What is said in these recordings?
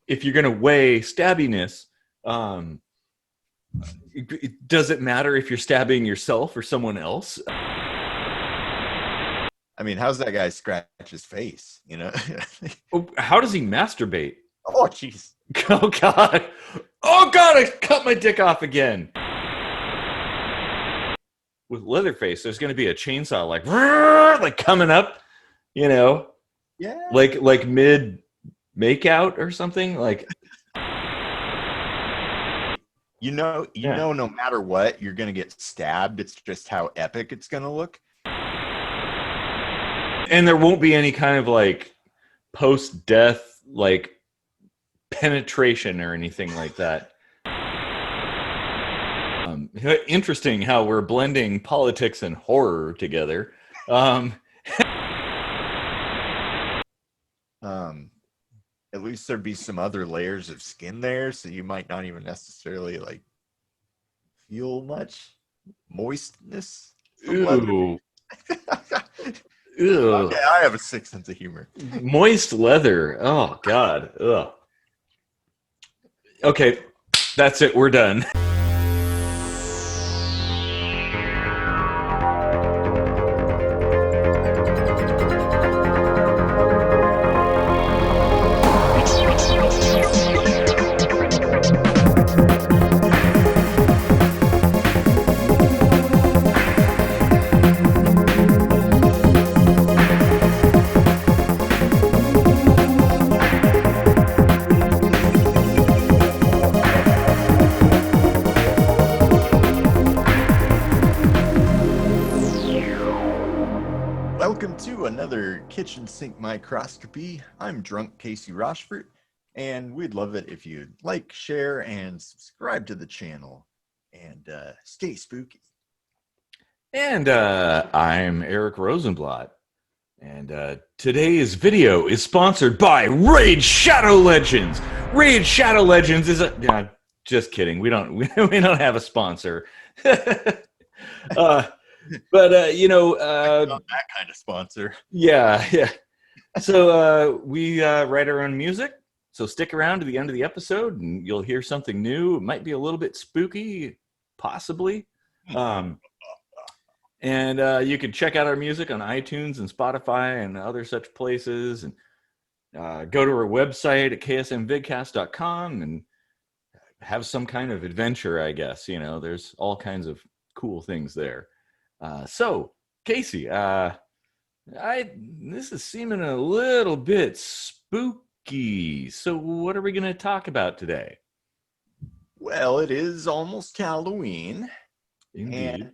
if you're going to weigh stabbiness, does it matter if you're stabbing yourself or someone else? I mean, how's that guy scratch his face? How does he masturbate? Oh, jeez. Oh God! Oh God! I cut my dick off again. With Leatherface, there's going to be a chainsaw like coming up, Yeah. like mid makeout or something. Like, no matter what, you're going to get stabbed. It's just how epic it's going to look. And there won't be any kind of like post-death like penetration or anything like that. Interesting how we're blending politics and horror together. At least there'd be some other layers of skin there, so you might not even necessarily like feel much moistness. Ooh. Okay, I have a sick sense of humor. Moist leather. Oh God. Ugh. Okay, that's it. We're done. Welcome to another kitchen sink microscopy. I'm drunk Casey Rochford, and we'd love it if you'd like, share, and subscribe to the channel. And stay spooky. And I'm Eric Rosenblatt. And today's video is sponsored by Raid Shadow Legends. Raid Shadow Legends is a just kidding. We don't have a sponsor. But Not that kind of sponsor. Yeah. So we write our own music. So stick around to the end of the episode, and you'll hear something new. It might be a little bit spooky, possibly. And you can check out our music on iTunes and Spotify and other such places. And go to our website at ksmvidcast.com and have some kind of adventure, I guess. There's all kinds of cool things there. So, Casey, this is seeming a little bit spooky. So what are we going to talk about today? Well, it is almost Halloween. Indeed.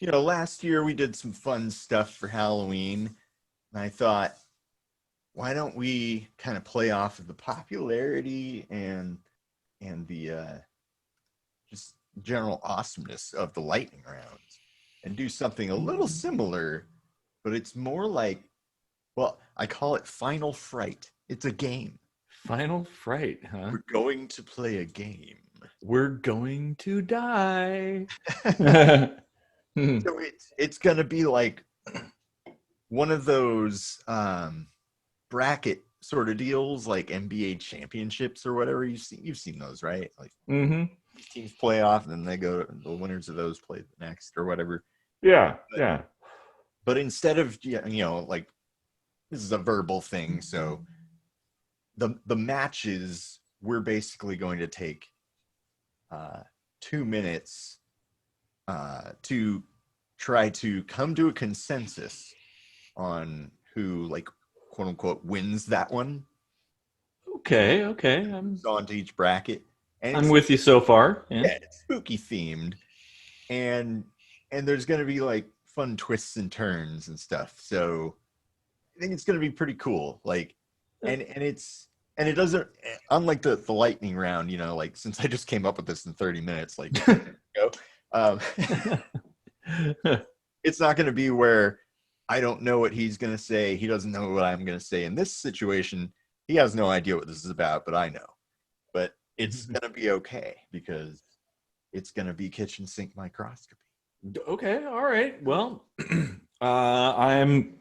And, last year we did some fun stuff for Halloween. And I thought, why don't we kind of play off of the popularity and the just general awesomeness of the lightning rounds and do something a little similar, but it's more like, well, I call it Final Fright. It's a game. Final Fright, huh? We're going to play a game. We're going to die. So it's going to be like one of those bracket sort of deals, like NBA championships or whatever. You've seen those, right? Like teams play off, and then the winners of those play the next or whatever. Yeah. But instead of like, this is a verbal thing, so the matches, we're basically going to take 2 minutes to try to come to a consensus on who, like, quote unquote, wins that one. Okay. I'm on to each bracket. And I'm with you so far. Yeah, it's spooky themed, and there's going to be like fun twists and turns and stuff. So I think it's going to be pretty cool. Like, and it doesn't, unlike the lightning round, like, since I just came up with this in 30 minutes, like, it's not going to be where I don't know what he's going to say. He doesn't know what I'm going to say. In this situation, he has no idea what this is about, but I know. But it's going to be okay because it's going to be kitchen sink microscopy. Okay. All right. Well, I'm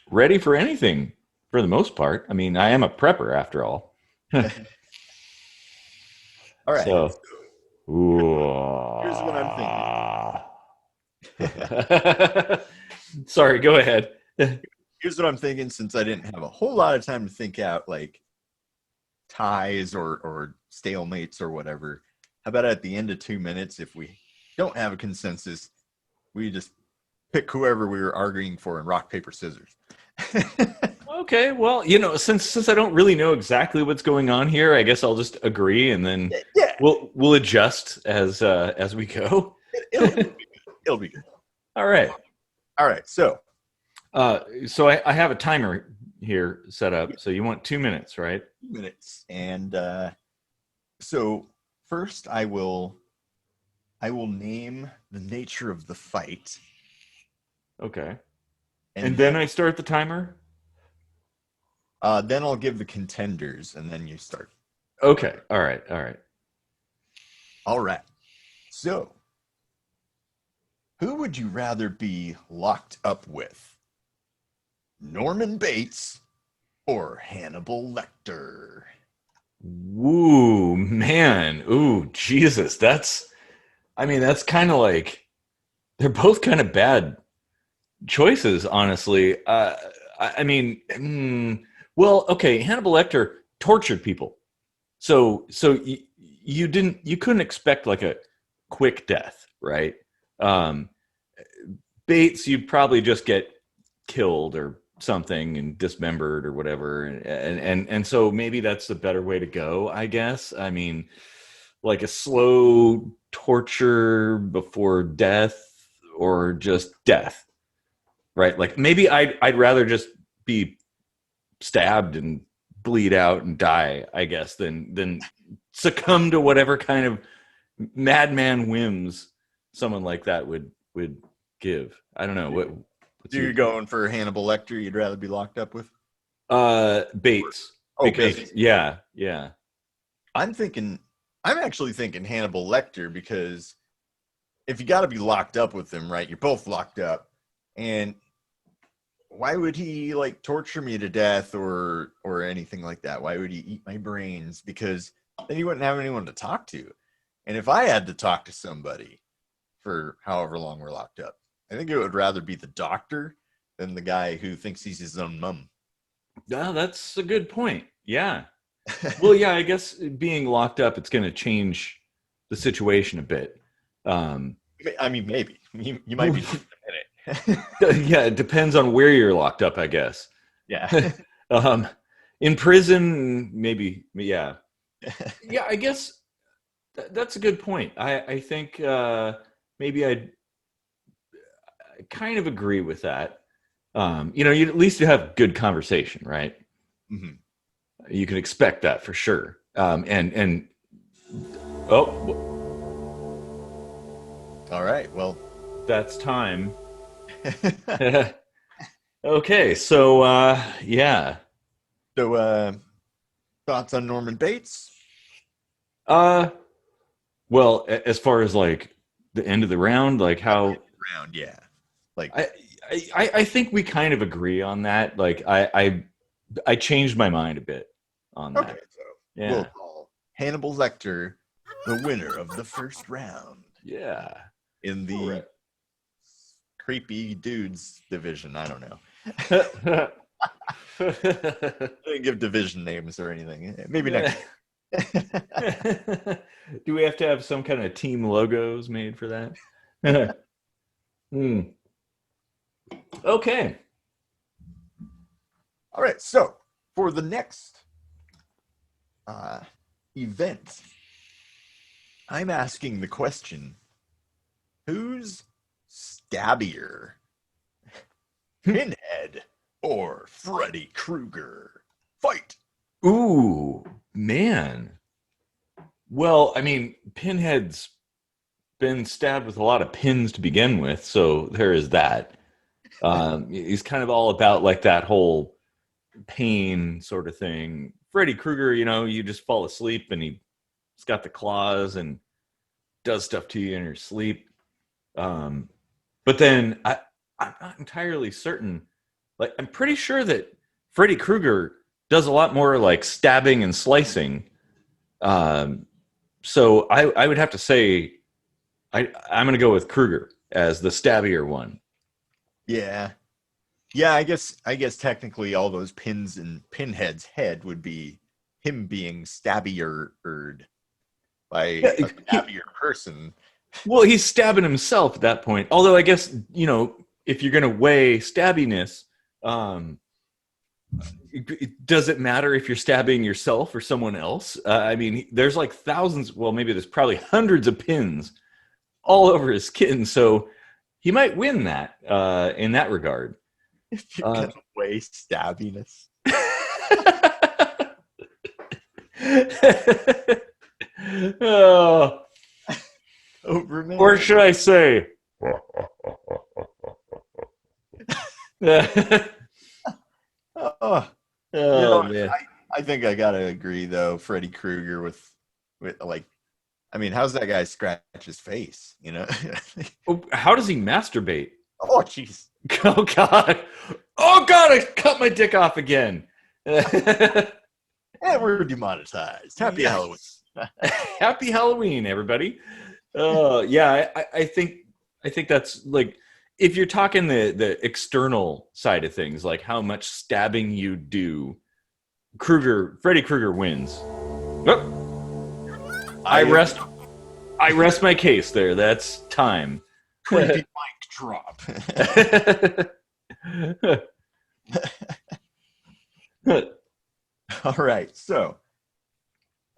ready for anything for the most part. I mean, I am a prepper after all. All right. So, Here's what I'm thinking. Sorry, go ahead. Here's what I'm thinking. Since I didn't have a whole lot of time to think out like ties or stalemates or whatever, how about at the end of 2 minutes, if we don't have a consensus, we just pick whoever we were arguing for in rock, paper, scissors. Okay, well, since I don't really know exactly what's going on here, I guess I'll just agree, and then Yeah, we'll adjust as we go. it'll be good. It'll be good. All right. All right. So I have a timer here set up. So you want 2 minutes, right? 2 minutes, and so first I will name the nature of the fight, Okay. And then I start the timer? then I'll give the contenders, and then you start. Okay. All right. All right. All right. So, who would you rather be locked up with? Norman Bates or Hannibal Lecter? Woo, man. Ooh, Jesus. That's kind of like, they're both kind of bad choices, honestly. Well, okay, Hannibal Lecter tortured people. So you couldn't expect like a quick death, right? Um, Bates, you'd probably just get killed or something and dismembered or whatever, and so maybe that's the better way to go, I guess. I mean, like a slow torture before death or just death, right? Like maybe I'd rather just be stabbed and bleed out and die, I guess, than succumb to whatever kind of madman whims someone like that would give. I don't know what. You're going for Hannibal Lecter? You'd rather be locked up with? Bates. Oh, because Bates. yeah. I'm actually thinking Hannibal Lecter, because if you got to be locked up with him, right? You're both locked up, and why would he like torture me to death or anything like that? Why would he eat my brains? Because then he wouldn't have anyone to talk to. And if I had to talk to somebody for however long we're locked up, I think it would rather be the doctor than the guy who thinks he's his own mom. Oh, that's a good point. Yeah. Well, yeah, I guess being locked up, it's going to change the situation a bit. I mean, maybe you might be in a minute. Yeah, it depends on where you're locked up, I guess. Yeah. In prison, maybe. Yeah. Yeah, I guess that's a good point. I think maybe I kind of agree with that. You at least you have good conversation, right? Mm-hmm. You can expect that for sure. And oh, All right. Well, that's time. Okay, so yeah. So thoughts on Norman Bates? Well, as far as like the end of the round, like how Round, yeah. Like I think we kind of agree on that. Like I changed my mind a bit on that. okay, so Yeah. we'll call Hannibal Lecter the winner of the first round Yeah. in the Correct. creepy dudes division. I don't know. Do I didn't give division names or anything. Maybe next. we have to have some kind of team logos made for that? Okay. All right. So for the next event, I'm asking the question: who's stabbier, Pinhead or Freddy Krueger? Fight. Ooh, man. Well, I mean, Pinhead's been stabbed with a lot of pins to begin with, so there is that. He's kind of all about like that whole pain sort of thing. Freddy Krueger, you just fall asleep and he's got the claws and does stuff to you in your sleep. But then I'm not entirely certain. Like, I'm pretty sure that Freddy Krueger does a lot more like stabbing and slicing. So I would have to say I'm going to go with Krueger as the stabbier one. Yeah. Yeah, I guess technically all those pins in Pinhead's head would be him being stabbier by Yeah, a stabbier person. well, he's stabbing himself at that point. Although I guess, if you're going to weigh stabbiness, does it matter if you're stabbing yourself or someone else? I mean, there's like thousands, well, maybe there's probably hundreds of pins all over his skin. So he might win that in that regard. If you're gonna weigh stabbiness. Oh, Overman. or should I say? Oh, Man. I think I gotta agree though. Freddy Krueger with like, I mean, how's that guy scratch his face? How does he masturbate? Oh, jeez. Oh God! Oh God! I cut my dick off again. And we're demonetized. Happy Halloween. Happy Halloween, everybody. Yeah, I think that's like, if you're talking the external side of things, like how much stabbing you do, Freddy Krueger wins. Oh, I rest my case there. That's time. Creepy mic drop. All right, so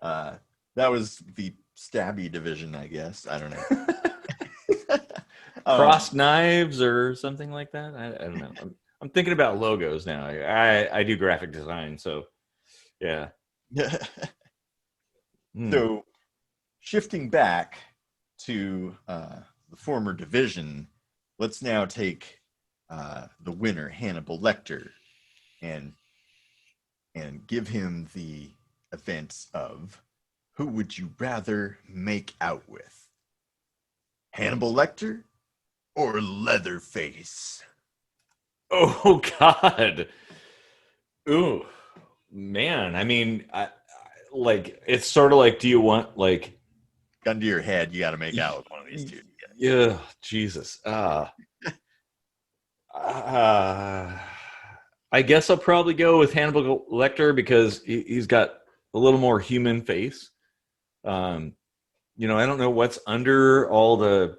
that was the stabby division, I guess. I don't know. Crossed knives or something like that. I don't know. I'm thinking about logos now. I do graphic design, so yeah. So shifting back to the former division, let's now take the winner, Hannibal Lecter, and give him the events of who would you rather make out with? Hannibal Lecter or Leatherface? Oh God. Ooh, man. I mean, like, it's sort of like, do you want like gun to your head? You got to make out with one of these two. Yeah, Jesus. I guess I'll probably go with Hannibal Lecter because he's got a little more human face. I don't know what's under all the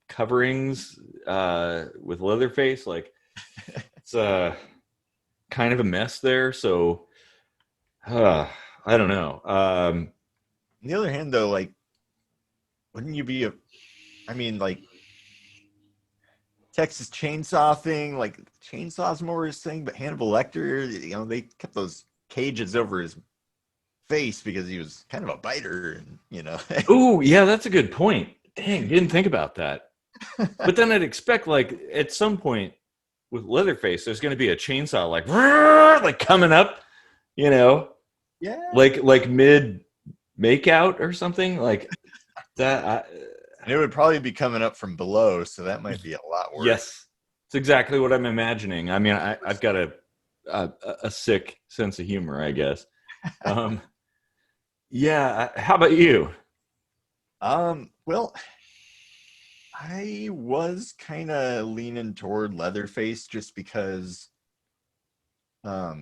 coverings with Leatherface. Like, it's kind of a mess there. So, I don't know. On the other hand, though, like, wouldn't you be like, Texas Chainsaw thing, like, Chainsaw's more his thing, but Hannibal Lecter, they kept those cages over his face because he was kind of a biter, and Ooh, yeah, that's a good point. Dang, didn't think about that. But then I'd expect, like, at some point with Leatherface, there's going to be a chainsaw, like coming up, yeah, like mid makeout or something like that. And it would probably be coming up from below, so that might be a lot worse. Yes, it's exactly what I'm imagining. I mean, I've got a sick sense of humor, I guess. Yeah. How about you? Well, I was kind of leaning toward Leatherface just because, at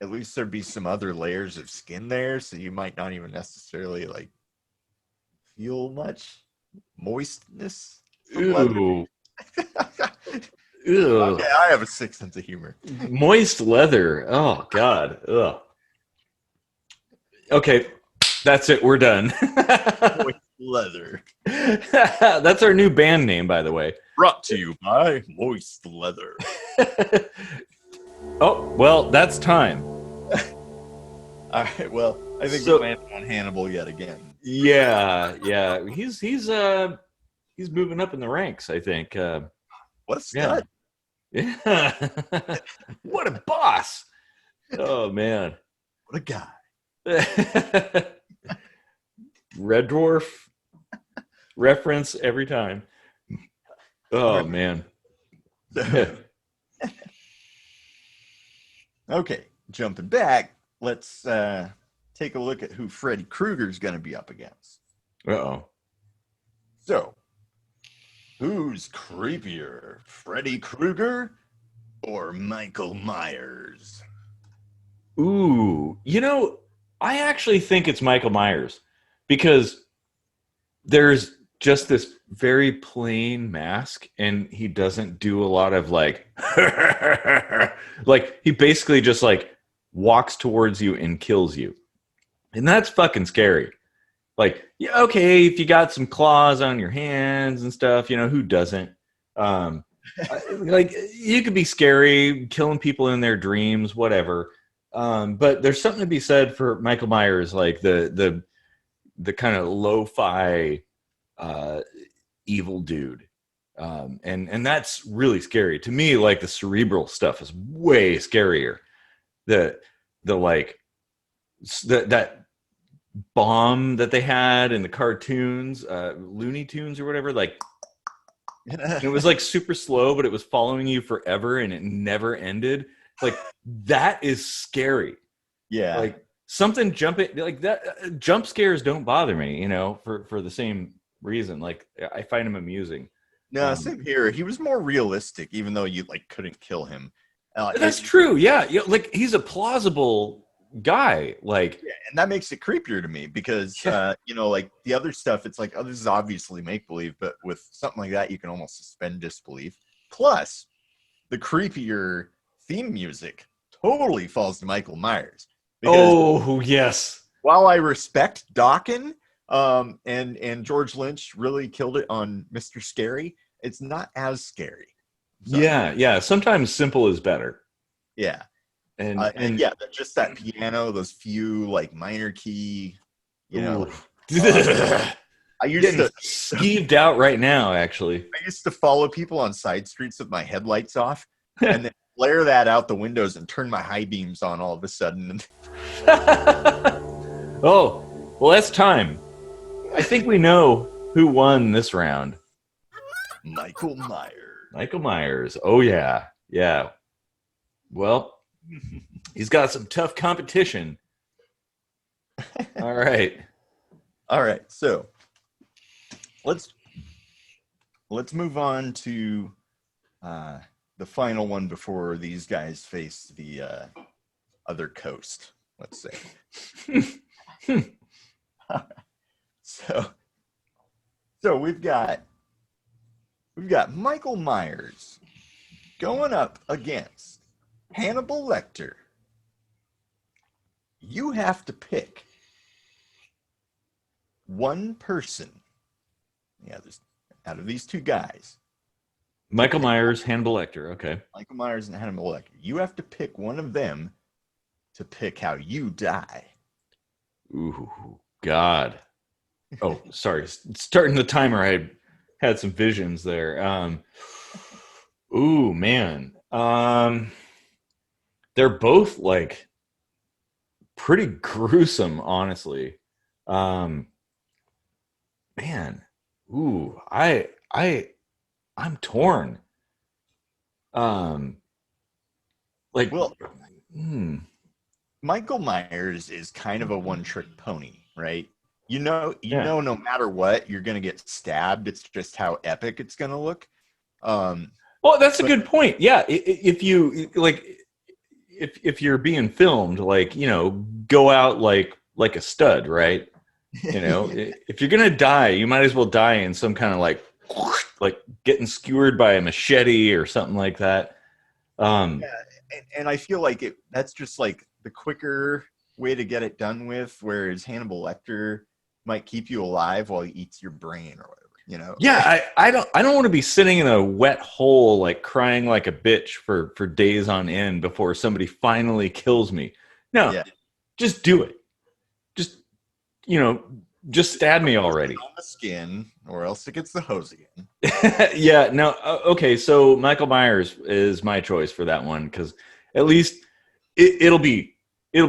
least there'd be some other layers of skin there, so you might not even necessarily like feel much moistness. Ooh. Okay, I have a sick sense of humor. Moist leather. Oh God. Ugh. Okay, that's it. We're done. Moist leather. That's our new band name, by the way. Brought to you by Moist Leather. Oh, well, that's time. All right. Well, I think we landed on Hannibal yet again. Yeah. He's moving up in the ranks, I think. What a stud. Yeah. What a boss. Oh man. What a guy. Red Dwarf reference every time. Oh man. Okay. jumping back, let's take a look at who Freddy Krueger's going to be up against. Uh-oh. So, who's creepier, Freddy Krueger or Michael Myers? Ooh, I actually think it's Michael Myers because there's just this very plain mask and he doesn't do a lot of like like he basically just like walks towards you and kills you. And that's fucking scary. Like, yeah, okay, if you got some claws on your hands and stuff, who doesn't? Like you could be scary, killing people in their dreams, whatever. But there's something to be said for Michael Myers, like the kind of lo-fi evil dude, and that's really scary to me. Like the cerebral stuff is way scarier. The like that bomb that they had in the cartoons, Looney Tunes or whatever, like it was like super slow, but it was following you forever and it never ended. Like that is scary. Yeah. Like something jumping like that. Jump scares don't bother me, for the same reason. Like I find them amusing. No, same here. He was more realistic, even though you like couldn't kill him. That's true. Yeah. Like he's a plausible guy. Like, yeah, and that makes it creepier to me because like the other stuff, it's like, oh, this is obviously make believe, but with something like that, you can almost suspend disbelief. Plus, the creepier theme music totally falls to Michael Myers. Oh yes. While I respect Dawkins, and George Lynch really killed it on Mr. Scary, it's not as scary. So, yeah. Sometimes simple is better. Yeah. And yeah, just that piano, those few like minor key, I used to skeeved out right now. Actually, I used to follow people on side streets with my headlights off, and then flare that out the windows and turn my high beams on all of a sudden. Oh, well, that's time. I think we know who won this round. Michael Myers. Michael Myers. Oh yeah. Well, he's got some tough competition. All right. So let's move on to the final one before these guys face the other coast. Let's say. So we've got Michael Myers going up against Hannibal Lecter. You have to pick one person. Yeah, there's out of these two guys. Michael Myers, Hannibal Lecter. Okay. Michael Myers and Hannibal Lecter. You have to pick one of them to pick how you die. Ooh, God. Oh, sorry. Starting the timer, I had some visions there. Ooh, man. They're both like pretty gruesome, honestly. Man. Ooh, I'm torn. Michael Myers is kind of a one-trick pony, right? You know, no matter what, you're going to get stabbed. It's just how epic it's going to look. Well, that's a good point. Yeah, if you like, if you're being filmed, like go out like a stud, right? If you're gonna die, you might as well die in some kind of like getting skewered by a machete or something like that. And I feel like that's just like the quicker way to get it done with, whereas Hannibal Lecter might keep you alive while he eats your brain or whatever. Yeah, I don't want to be sitting in a wet hole like crying like a bitch for days on end before somebody finally kills me. No, just do it. Just stab me already. On the skin, or else it gets the hose again. Yeah, no. Okay, so Michael Myers is my choice for that one because at least it'll be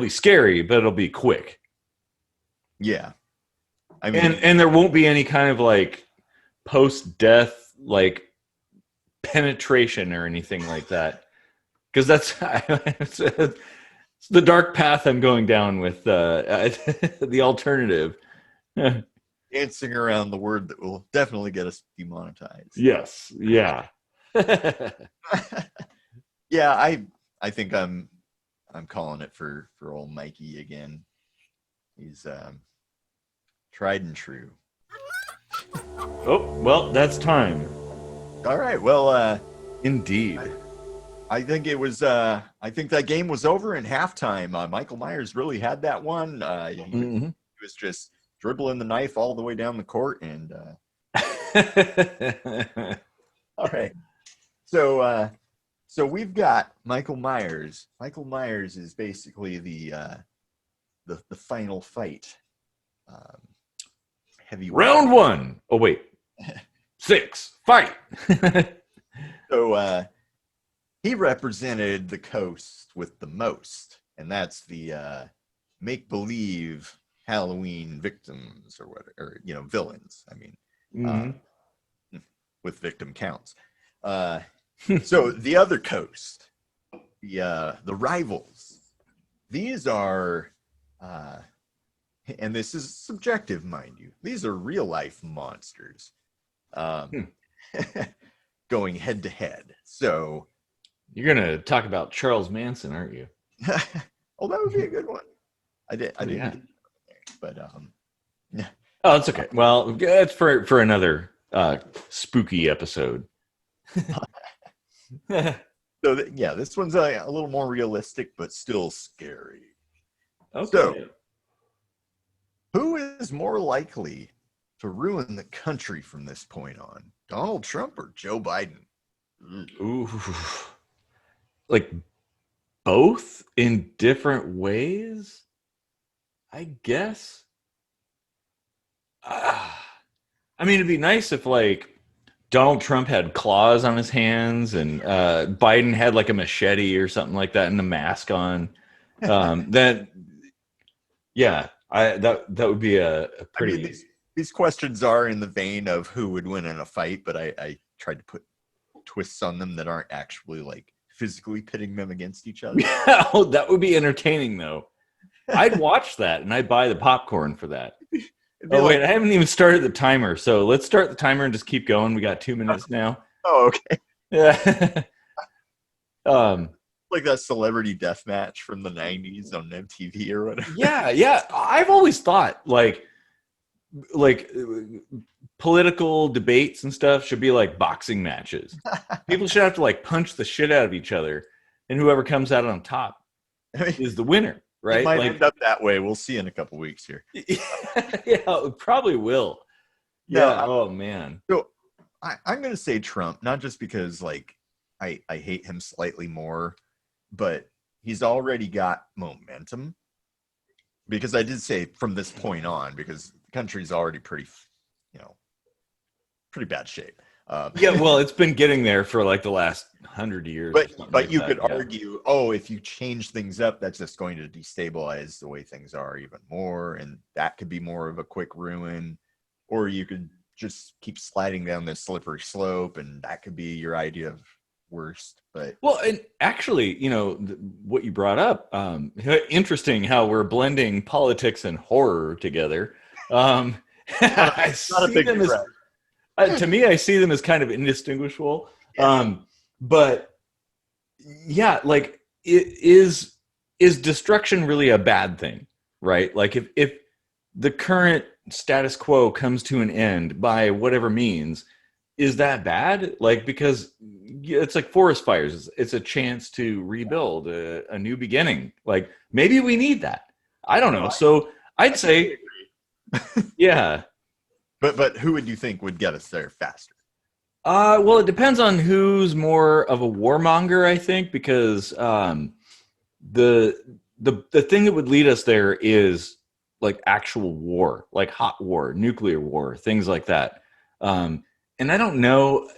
scary, but it'll be quick. Yeah, I mean, and there won't be any kind of like post-death like penetration or anything like that, because that's It's the dark path I'm going down with the alternative. Dancing around the word that will definitely get us demonetized. Yes. Yeah. Yeah, I think I'm calling it for old Mikey again. He's tried and true. Oh, well, that's time. All right. Well, Indeed. I think it was. I think that game was over in halftime. Michael Myers really had that one. He was just dribbling the knife all the way down the court, and all right. So we've got Michael Myers. Michael Myers is basically the final fight. Heavy Round one. Oh wait, 6 fight. So he represented the coast with the most, and that's the make-believe Halloween victims or whatever, or, you know, villains. I mean, with victim counts. So the other coast, the rivals, these are, and this is subjective, mind you, these are real life monsters going head to head. So you're gonna talk about Charles Manson, aren't you? Oh, that would be a good one. I didn't Yeah. but Oh, it's okay. Well, it's for another spooky episode. So yeah, this one's a little more realistic, but still scary. Okay. So, who is more likely to ruin the country from this point on? Donald Trump or Joe Biden? Ooh. Like both in different ways, I guess. I mean, it'd be nice if like Donald Trump had claws on his hands and Biden had like a machete or something like that and a mask on. That, yeah, that would be a pretty. I mean, these questions are in the vein of who would win in a fight, but I tried to put twists on them that aren't actually like physically pitting them against each other. Oh, that would be entertaining though. I'd watch that and I'd buy the popcorn for that. Oh, wait, I haven't even started the timer. So let's start the timer and just keep going. We got 2 minutes now. Oh, okay. Yeah. Like that celebrity death match from the 90s on MTV or whatever. Yeah. I've always thought like political debates and stuff should be like boxing matches. People should have to like punch the shit out of each other, and whoever comes out on top is the winner. Right? It might like, end up that way. We'll see in a couple weeks here. Yeah, it probably will. Yeah. Oh man. So I'm going to say Trump, not just because like I hate him slightly more, but he's already got momentum. Because I did say from this point on, because the country's already pretty bad shape. Yeah, well, it's been getting there for like the last 100 years. But like you that, could yeah. argue, oh, if you change things up, that's just going to destabilize the way things are even more, and that could be more of a quick ruin. Or you could just keep sliding down this slippery slope, and that could be your idea of worst. But well, and actually, you know, what you brought up, interesting how we're blending politics and horror together. I not a see big them as, to me, I see them as kind of indistinguishable. Yeah. But yeah, like is destruction really a bad thing, right? Like if the current status quo comes to an end by whatever means, is that bad? Like, because it's like forest fires. It's a chance to rebuild a new beginning. Like maybe we need that. I don't know. So I'd say, yeah. But who would you think would get us there faster? Well, it depends on who's more of a warmonger, I think, because the thing that would lead us there is like actual war, like hot war, nuclear war, things like that. And I don't know.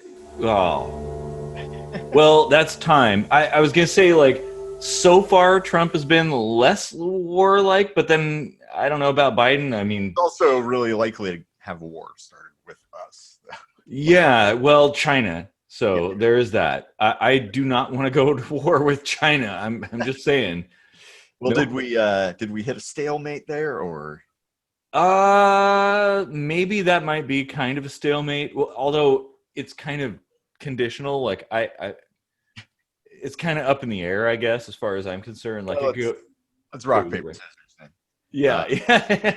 Oh, well, that's time. I was gonna say like so far Trump has been less warlike, but then I don't know about Biden. I mean, It's also really likely to have a war started with us. yeah, well, China. So there is that. I do not want to go to war with China. I'm just saying. Well, Nope. did we hit a stalemate there, or Maybe that might be kind of a stalemate. Well, although it's kind of conditional. Like it's kind of up in the air, I guess, as far as I'm concerned. Like well, it go, let's go rock either paper way. scissors then. Yeah, yeah.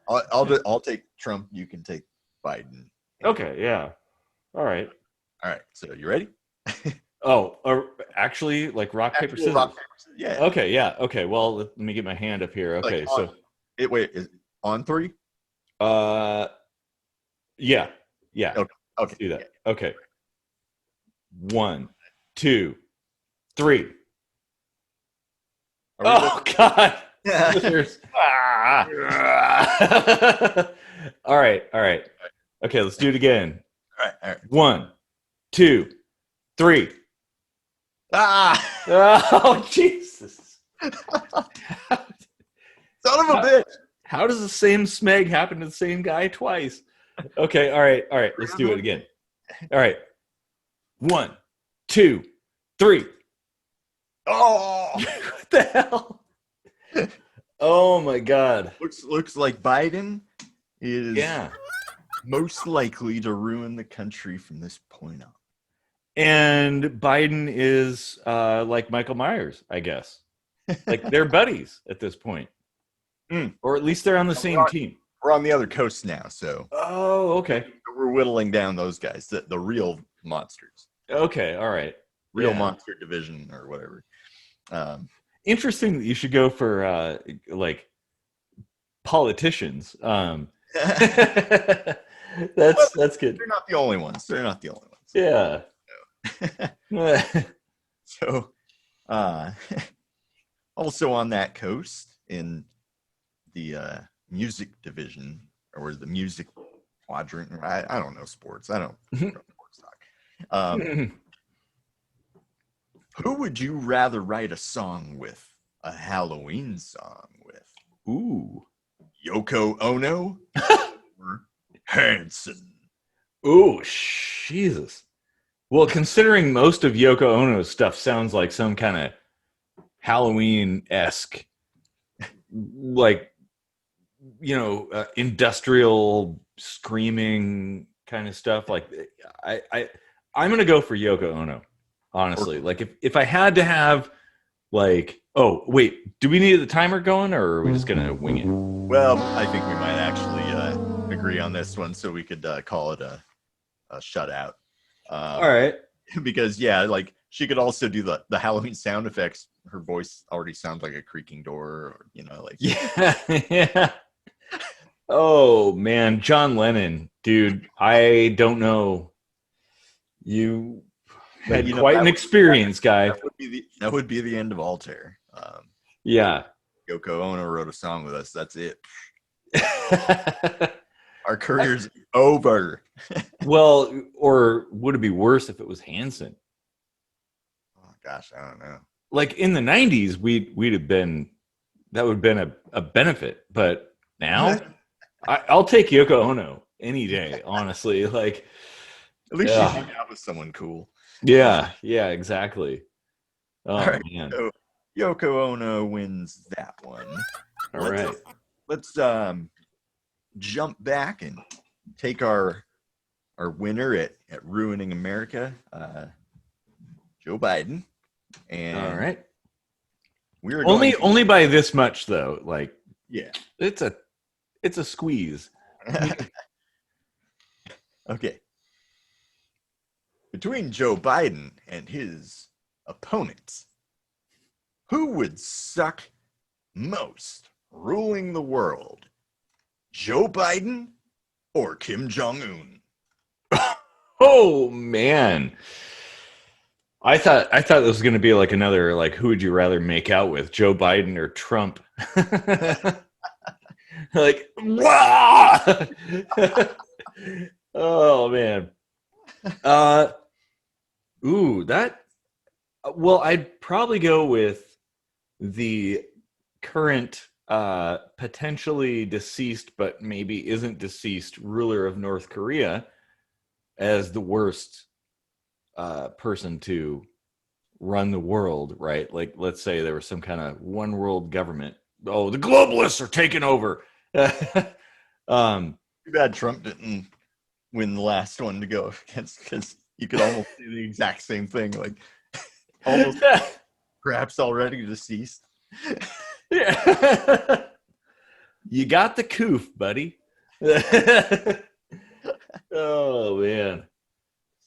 I'll take Trump. You can take Biden. Okay, yeah. All right. All right. So you ready? Oh, actually, like rock paper Actual scissors. rock paper scissors. Yeah. Okay, yeah. Okay, well, let me get my hand up here. Like Okay, so wait, is on three? uh, yeah, yeah. Okay. Let's Okay. do Yeah. that. Okay, 1, 2, 3. Are we Oh God, looking- scissors. Ah. All right, all right. Okay, let's do it again. All right. 1, 2, 3. Ah! Oh Jesus! Son of a bitch! How does the same smeg happen to the same guy twice? Okay, all right. Let's do it again. All right, 1, 2, 3. Oh! What the hell? Oh my God! Looks like Biden is Yeah, most likely to ruin the country from this point on. and Biden is like Michael Myers, I guess. Like they're buddies at this point, or at least they're on the same team. We're on the other coast now, so Oh, okay, we're whittling down those guys, the real monsters, okay, all right. real Yeah. monster division or whatever. Interesting that you should go for like politicians. That's good. They're not the only ones. They're not the only ones. Yeah. So, also on that coast in the music division or the music quadrant, I don't know sports. I don't know sports talk. Who would you rather write a song with? A Halloween song with? Ooh. Yoko Ono or Hanson? Ooh, Jesus. Well, considering most of Yoko Ono's stuff sounds like some kind of Halloween-esque, like, industrial screaming kind of stuff. Like, I'm gonna go for Yoko Ono. Honestly, like if I had to have, like, oh wait, do we need the timer going, or are we just gonna wing it? Well, I think we might actually agree on this one, so we could call it a shutout. All right. Because like she could also do the Halloween sound effects. Her voice already sounds like a creaking door, or like Yeah. Oh man, John Lennon, dude. I don't know. You had quite an experience, guy. That would be the end of ALTAiR. Yeah. Yoko Ono wrote a song with us. That's it. Our career's over. Well, or would it be worse if it was Hanson? Oh gosh, I don't know. Like in the 90s, we'd have been, that would have been a benefit, but now I'll take Yoko Ono any day, honestly. Like, at least she hung out with someone cool. Yeah, exactly. Oh, all right, man. so Yoko Ono wins that one. All right. Let's jump back and take our winner at ruining America, Joe Biden. And All right. We're only by this much though. Like, yeah, it's a squeeze. Okay. Between Joe Biden and his opponents, who would suck most ruling the world? Joe Biden or Kim Jong-un? Oh man. I thought this was going to be like another, like, who would you rather make out with, Joe Biden or Trump? Like, wah! Oh man. Well, I'd probably go with the current potentially deceased but maybe isn't deceased ruler of North Korea as the worst person to run the world, right? Like, let's say there was some kind of one world government. Oh, the globalists are taking over. um, Too bad Trump didn't win the last one to go against, because you could almost do the exact same thing, like almost perhaps already deceased. yeah. You got the coof, buddy. Oh man.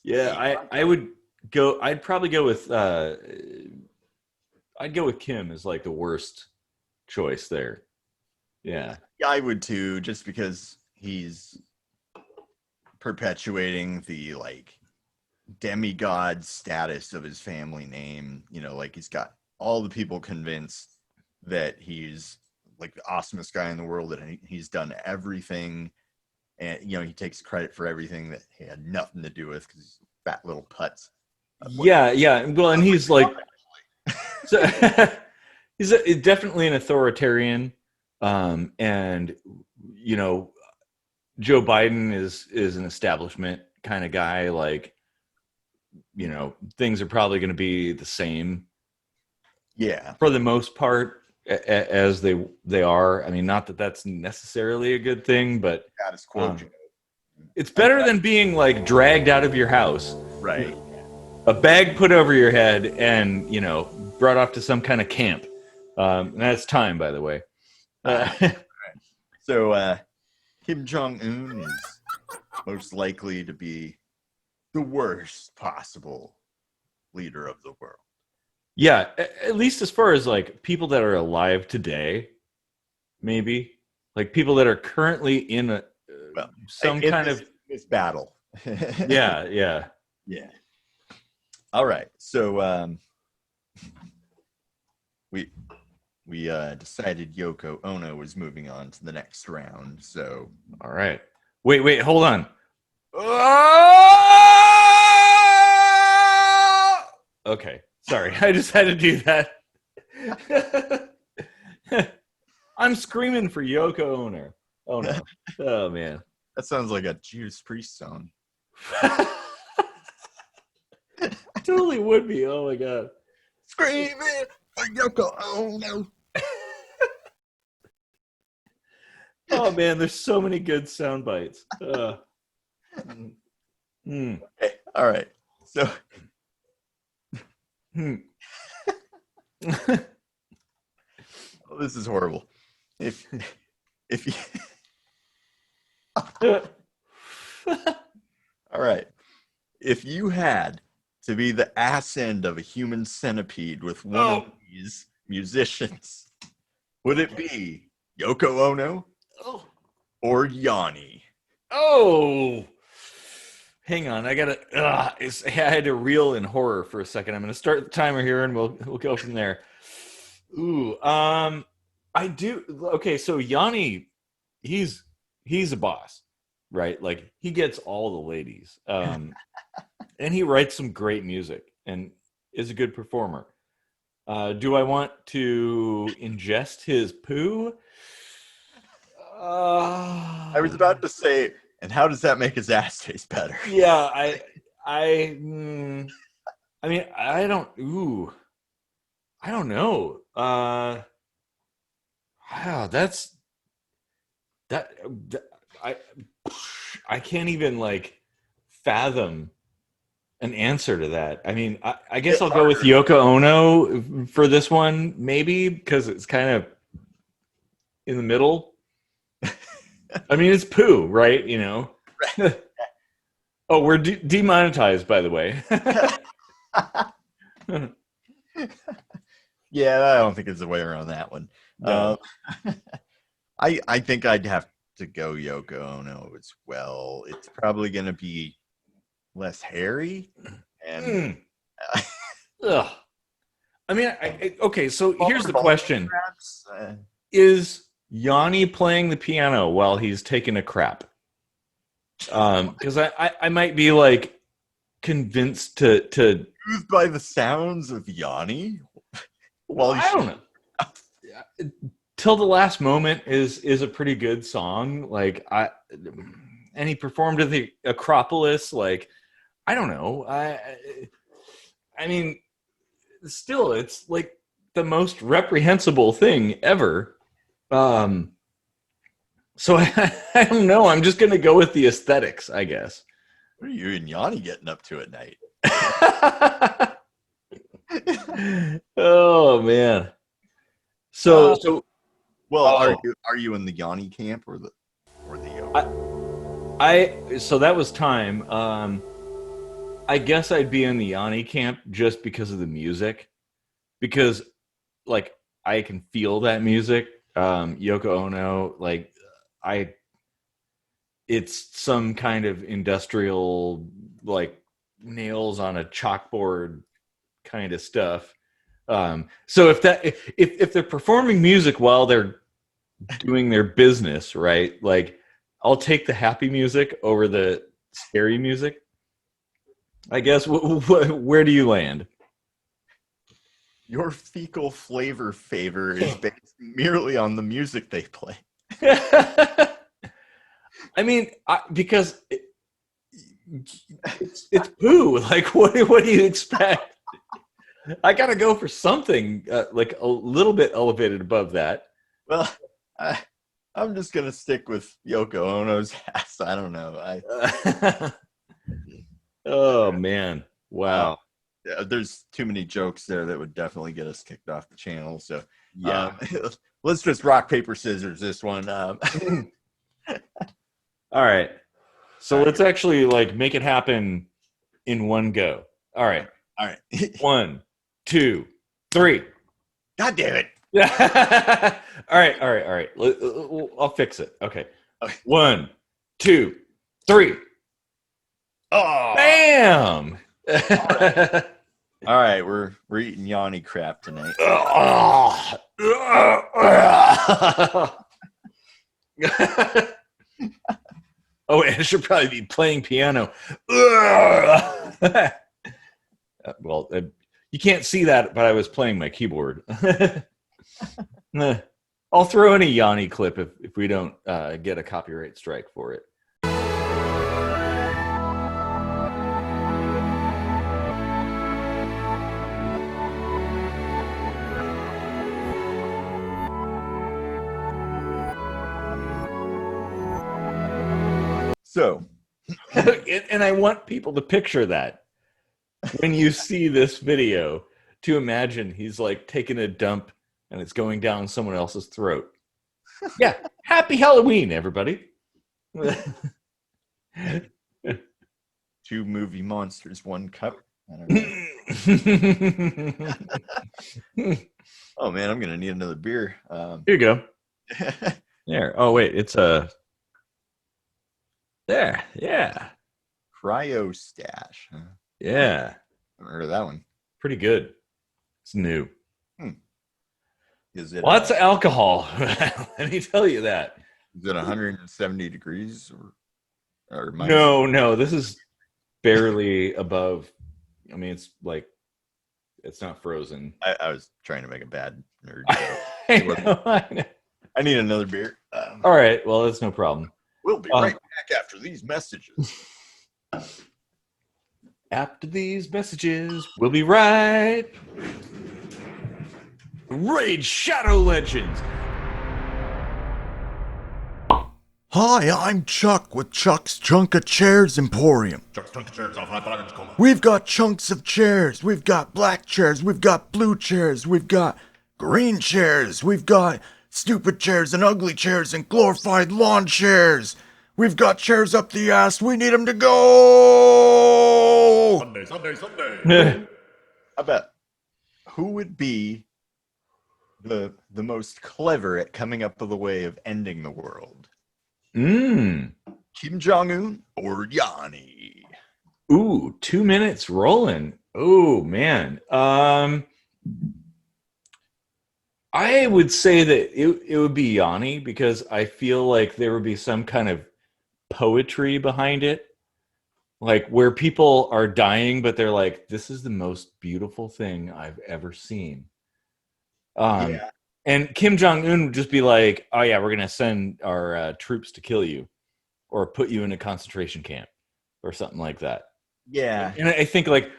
Yeah, I would go. I'd probably go with. I'd go with Kim as like the worst choice there. Yeah. Yeah, I would too, just because he's perpetuating the like demigod status of his family name. You know, like he's got all the people convinced that he's like the awesomest guy in the world, and he's done everything, and you know he takes credit for everything that he had nothing to do with, because he's fat little putz. Yeah. Well, and he's like, so, he's definitely an authoritarian, and you know, Joe Biden is an establishment kind of guy. Like, you know, things are probably going to be the same, Yeah, for the most part, as they are. I mean, not that that's necessarily a good thing, but status quo. it's better than being like dragged out of your house, Right. a bag put over your head, and you know, brought off to some kind of camp. And that's time, by the way. So Kim Jong-un is most likely to be the worst possible leader of the world. Yeah, at least as far as like people that are alive today, maybe like people that are currently in a some kind of this battle. yeah. All right, so we decided Yoko Ono was moving on to the next round. So All right. Wait, hold on. Okay, sorry. I just had to do that. I'm screaming for Yoko Ono. Oh no. Oh man. that sounds like a Judas Priest song. Totally would be. Oh my god. Screaming for Yoko Ono. Oh man, there's so many good sound bites. Okay, all right. So oh, this is horrible. If you all right, if you had to be the ass end of a human centipede with one of these musicians, would it be Yoko Ono or Yanni? Oh, hang on. I had to reel in horror for a second. I'm going to start the timer here, and we'll go from there. Ooh, I do. Okay, so Yanni, he's a boss, right? Like he gets all the ladies, and he writes some great music and is a good performer. Do I want to ingest his poo? I was about to say, and how does that make his ass taste better? Yeah, I mean, I don't. Ooh, I don't know. Wow, that's that. I can't even like fathom an answer to that. I mean, I guess I'll go with Yoko Ono for this one, maybe because it's kind of in the middle. I mean, it's poo, right? You know. Oh, we're demonetized, by the way. Yeah, I don't think there's a way around that one. No. I think I'd have to go Yoko Ono as well. It's probably going to be less hairy. And Ugh. I mean, okay, so here's the question. Perhaps, Is Yanni playing the piano while he's taking a crap? Because I might be like convinced to moved by the sounds of Yanni. Well, I don't know. Till the Last Moment is a pretty good song. Like and he performed at the Acropolis. Like I don't know. I mean, still, it's like the most reprehensible thing ever. So I don't know. I'm just gonna go with the aesthetics, I guess. What are you and Yanni getting up to at night? Oh man. So well, oh. are you in the Yanni camp or the so that was time. I guess I'd be in the Yanni camp just because of the music, because like I can feel that music. Yoko Ono, like it's some kind of industrial, like nails on a chalkboard kind of stuff. So if they're performing music while they're doing their business, right? Like I'll take the happy music over the scary music, I guess. Where do you land? Your fecal flavor favor is based merely on the music they play. I mean, because it's poo. Like, what do you expect? I gotta go for something like a little bit elevated above that. Well, I'm just gonna stick with Yoko Ono's ass. I don't know. Oh man, wow. There's too many jokes there that would definitely get us kicked off the channel. So yeah, let's just rock paper scissors this one. All right, so let's actually like make it happen in one go. All right. 1, 2, 3. God damn it! All right. I'll fix it. Okay. 1, 2, 3. Oh, bam! All right, we're eating Yanni crap tonight. Oh, wait, I should probably be playing piano. Well, you can't see that, but I was playing my keyboard. I'll throw in a Yanni clip if we don't get a copyright strike for it. So, and I want people to picture that when you see this video, to imagine he's like taking a dump and it's going down someone else's throat. Yeah, happy Halloween, everybody. 2 movie monsters, 1 cup. I don't know. Oh man, I'm gonna need another beer. Here you go. There. Oh wait, it's a. There, yeah. Cryo stash. Huh? Yeah. I haven't heard of that one. Pretty good. It's new. Is it lots of alcohol? Let me tell you that. Is it 170 degrees or no? This is barely above. I mean, it's like it's not frozen. I was trying to make a bad nerd joke. I know. I need another beer. All right. Well, that's no problem. We'll be right back after these messages. After these messages, we'll be right. Raid Shadow Legends. Hi, I'm Chuck with Chuck's Chunk of Chairs Emporium. We've got chunks of chairs. We've got black chairs. We've got blue chairs. We've got green chairs. We've got stupid chairs and ugly chairs and glorified lawn chairs. We've got chairs up the ass. We need them to go. Sunday. I bet. Who would be the most clever at coming up with a way of ending the world? Kim Jong-un or Yanni? Ooh, 2 minutes rolling. Oh man. I would say that it would be Yanni, because I feel like there would be some kind of poetry behind it, like where people are dying but they're like, this is the most beautiful thing I've ever seen. Yeah. And Kim Jong-un would just be like, oh yeah, we're gonna send our troops to kill you or put you in a concentration camp or something like that. Yeah. And I think like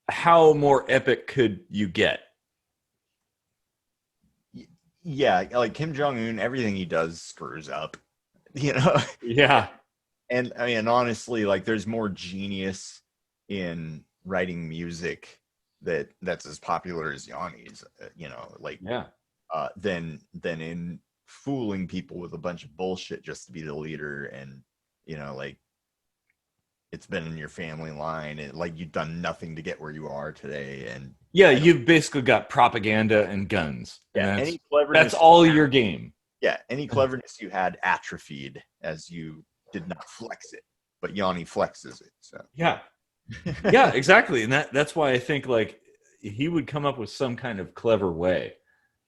how more epic could you get? Yeah, like Kim Jong-un, everything he does screws up, you know. Yeah. And I mean, honestly, like there's more genius in writing music that's as popular as Yanni's, like Yeah. than in fooling people with a bunch of bullshit just to be the leader. And like it's been in your family line, and like you've done nothing to get where you are today. And Yeah, you've basically got propaganda and guns. yeah, And any cleverness that's all your game. yeah, any cleverness you had atrophied as you did not flex it, but Yanni flexes it. So Yeah. Yeah, exactly. And that's why I think like he would come up with some kind of clever way.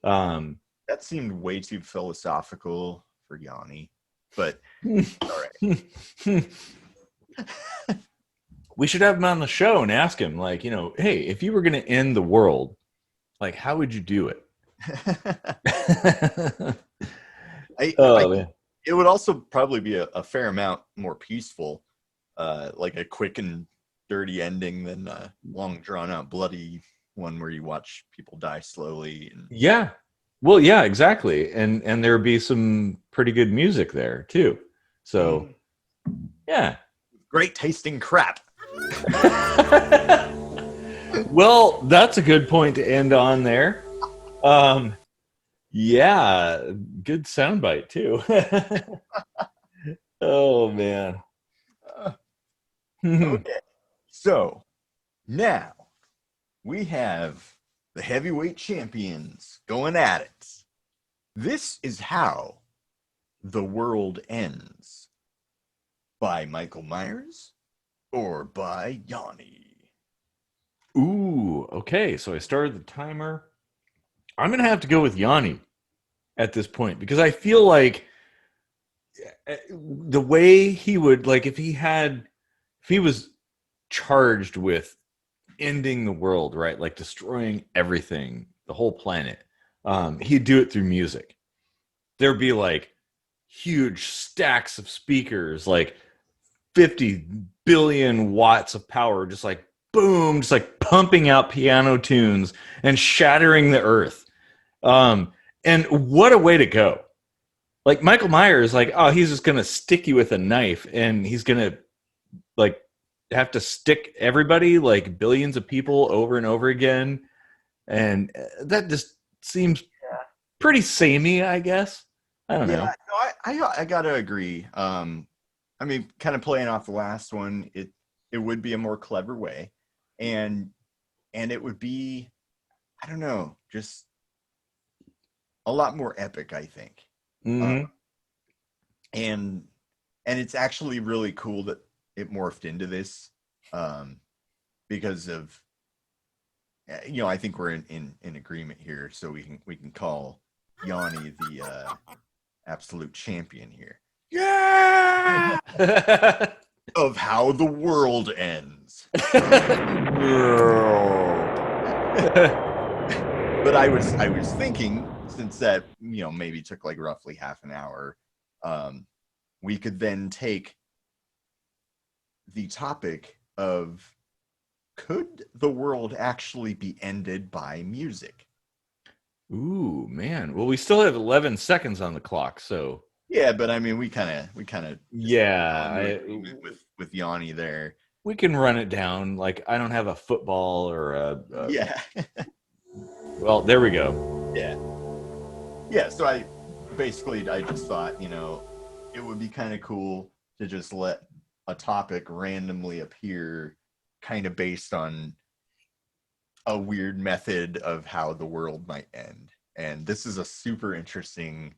that seemed way too philosophical for Yanni, but all right. We should have him on the show and ask him, like, hey, if you were going to end the world, like, how would you do it? Man. It would also probably be a fair amount more peaceful, like a quick and dirty ending than a long, drawn-out, bloody one where you watch people die slowly. And Yeah. Well, yeah, exactly. And there would be some pretty good music there, too. So, yeah. great tasting crap. Well, that's a good point to end on there. Yeah, good soundbite too. Oh man. Okay, so now we have the heavyweight champions going at it. This is how the world ends. By Michael Myers or by Yanni? Ooh, okay. So I started the timer. I'm gonna have to go with Yanni at this point because I feel like the way he would, like, if he was charged with ending the world, right, like destroying everything, the whole planet, he'd do it through music. There'd be like huge stacks of speakers, like 50 billion watts of power, just like boom, just like pumping out piano tunes and shattering the earth. And what a way to go. Like Michael Myers, like, oh, he's just gonna stick you with a knife and he's gonna like have to stick everybody, like billions of people, over and over again. And that just seems pretty samey, I guess. I don't know. No, I gotta agree. I mean, kind of playing off the last one, it would be a more clever way, and it would be, I don't know, just a lot more epic, I think. Mm-hmm. And it's actually really cool that it morphed into this, because of, I think we're in agreement here, so we can call Yanni the absolute champion here. Yeah. Of how the world ends. But I was thinking, since that maybe took like roughly half an hour, we could then take the topic of, could the world actually be ended by music? Ooh, man. Well, we still have 11 seconds on the clock, so yeah. But I mean, we kind of with Yanni there. We can run it down. Like, I don't have a football or a yeah. Well, there we go. Yeah. So I just thought, it would be kind of cool to just let a topic randomly appear, kind of based on a weird method of how the world might end. And this is a super interesting,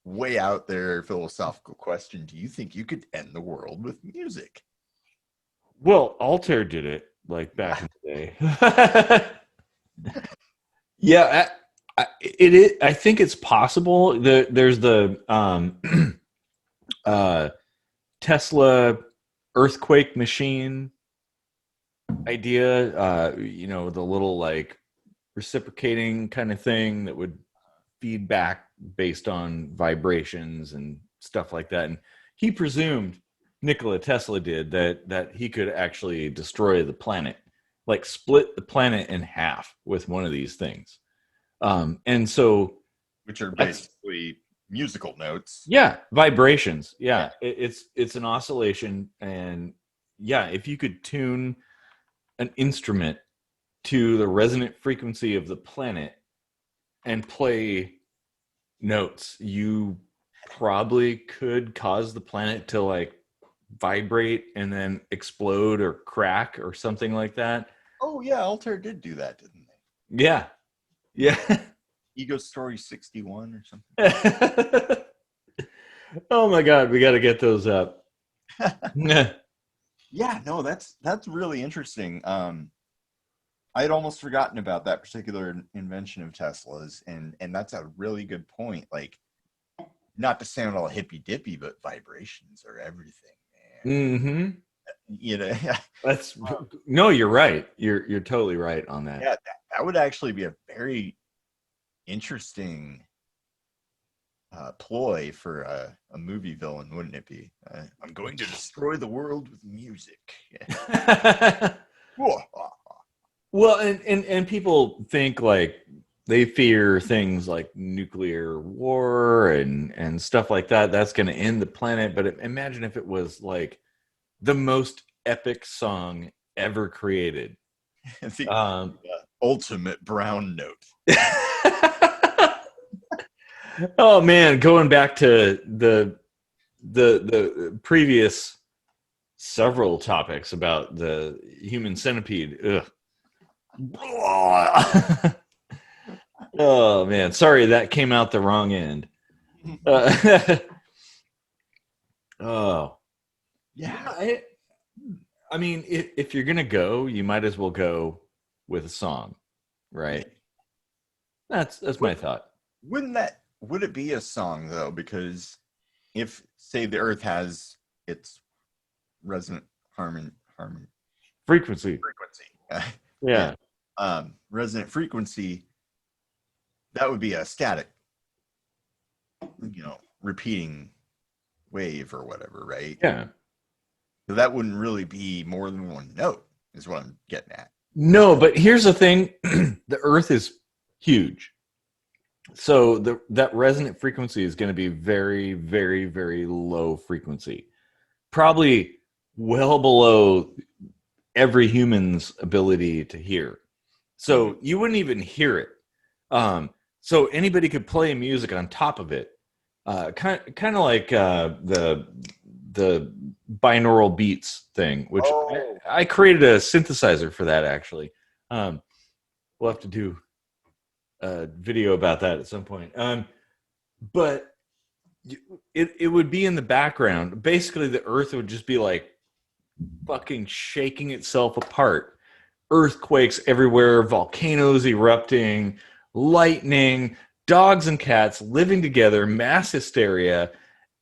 way out there philosophical question. Do you think you could end the world with music? Well, ALTAiR did it, like, back in the day. Yeah, I think it's possible. There's the Tesla earthquake machine idea, the little like reciprocating kind of thing that would feed back based on vibrations and stuff like that. And he presumed, Nikola Tesla did, that he could actually destroy the planet like split the planet in half with one of these things. And so, which are basically musical notes. Yeah, vibrations. Yeah, it's an oscillation, and yeah, if you could tune an instrument to the resonant frequency of the planet and play notes, you probably could cause the planet to like vibrate and then explode or crack or something like that. Oh yeah, ALTAiR did do that, didn't they? Yeah. Ego Story 61 or something. Oh my God, we got to get those up. Yeah, no, that's really interesting. I had almost forgotten about that particular invention of Tesla's, and that's a really good point. Like, not to sound all hippy dippy, but vibrations are everything, man. Mm-hmm. You know, That's no, you're right. You're totally right on that. Yeah, that would actually be a very interesting ploy for a movie villain, wouldn't it be? I'm going to destroy the world with music. Well, and people think like they fear things like nuclear war and stuff like that. That's going to end the planet. But imagine if it was like the most epic song ever created. The ultimate brown note. Oh man, going back to the previous several topics about the human centipede. Ugh. Oh man, sorry that came out the wrong end. Oh yeah, I mean, if you're gonna go, you might as well go with a song, right? That's my thought. Would it be a song though? Because if, say, the Earth has its resonant harmony frequency, yeah. Resonant frequency, that would be a static, repeating wave or whatever, right? Yeah. So that wouldn't really be more than one note, is what I'm getting at. No, but here's the thing: the Earth is huge, so that resonant frequency is going to be very, very, very low frequency, probably well below every human's ability to hear. So you wouldn't even hear it. So anybody could play music on top of it, kind of like the binaural beats thing, which I created a synthesizer for that actually. We'll have to do a video about that at some point. But it would be in the background. Basically, the Earth would just be like fucking shaking itself apart. Earthquakes everywhere, volcanoes erupting, lightning, dogs and cats living together, mass hysteria,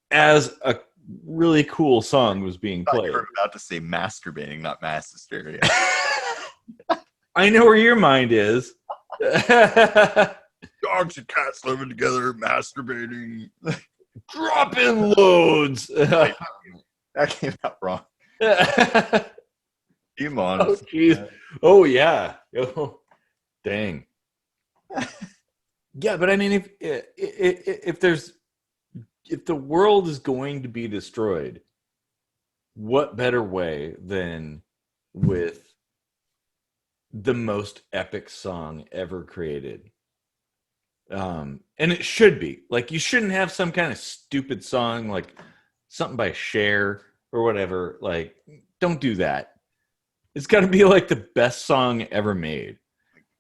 as a really cool song was being played. You were about to say masturbating, not mass hysteria. I know where your mind is. Dogs and cats living together, masturbating, dropping loads. That came out wrong. Come on. Oh, jeez. Oh, yeah. Oh, dang. Yeah, but I mean, if the world is going to be destroyed, what better way than with the most epic song ever created? And it should be. Like, you shouldn't have some kind of stupid song like something by Cher or whatever. Like, don't do that. It's got to be like the best song ever made.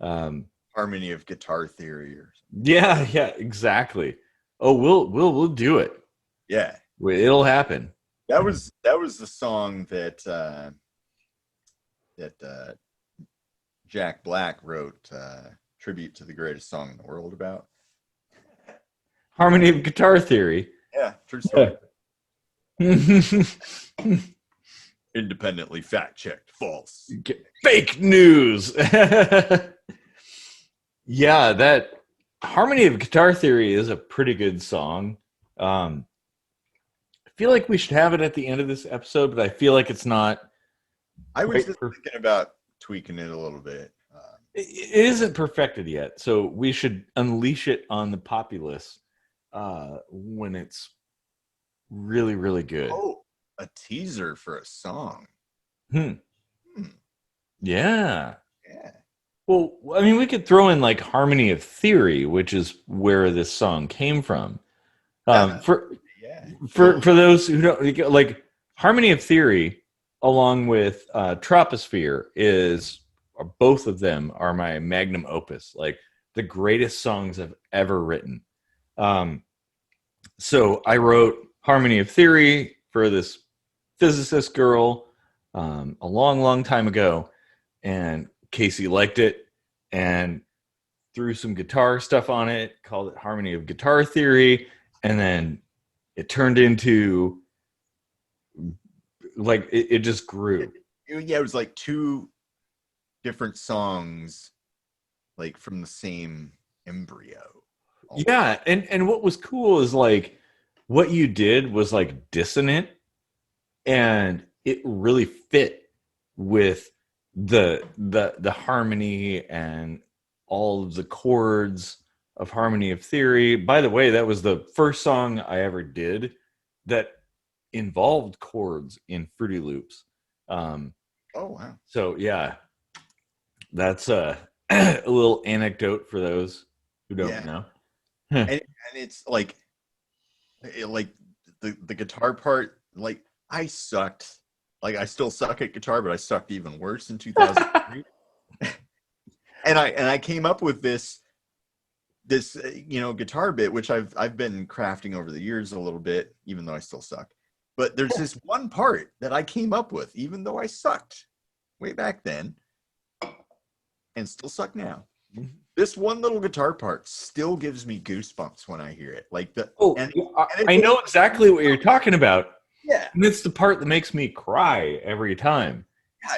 Harmony of Guitar Theory or something. Yeah, exactly. Oh, we'll do it. Yeah, it'll happen. That was the song that Jack Black wrote tribute to the greatest song in the world about. Harmony of Guitar Theory. Yeah, true story. Independently fact-checked, false. Fake news. Yeah, that Harmony of Guitar Theory is a pretty good song. I feel like we should have it at the end of this episode, but I feel like it's not. I was just thinking about tweaking it a little bit. It isn't perfected yet, so we should unleash it on the populace when it's really, really good. Oh, a teaser for a song. Hmm. Yeah. Yeah. Well, I mean, we could throw in like Harmony of Theory, which is where this song came from. For Yeah. for those who don't like, Harmony of Theory, along with Troposphere, both of them are my magnum opus, like the greatest songs I've ever written. So I wrote Harmony of Theory for this physicist girl a long, long time ago, and Casey liked it and threw some guitar stuff on it, called it Harmony of Guitar Theory, and then it turned into like it just grew. Yeah, it was like two different songs, like from the same embryo. Yeah, and what was cool is like what you did was like dissonant, and it really fit with the harmony and all of the chords of Harmony of Theory. By the way, that was the first song I ever did that involved chords in Fruity Loops. Oh wow! So yeah, that's a little anecdote for those who don't know. and it's like the guitar part. Like I sucked. Like I still suck at guitar, but I sucked even worse in 2003. and I came up with this guitar bit, which I've been crafting over the years a little bit, even though I still suck. But there's this one part that I came up with, even though I sucked way back then, and still suck now. This one little guitar part still gives me goosebumps when I hear it. Like I know exactly what you're talking about. Yeah, and it's the part that makes me cry every time.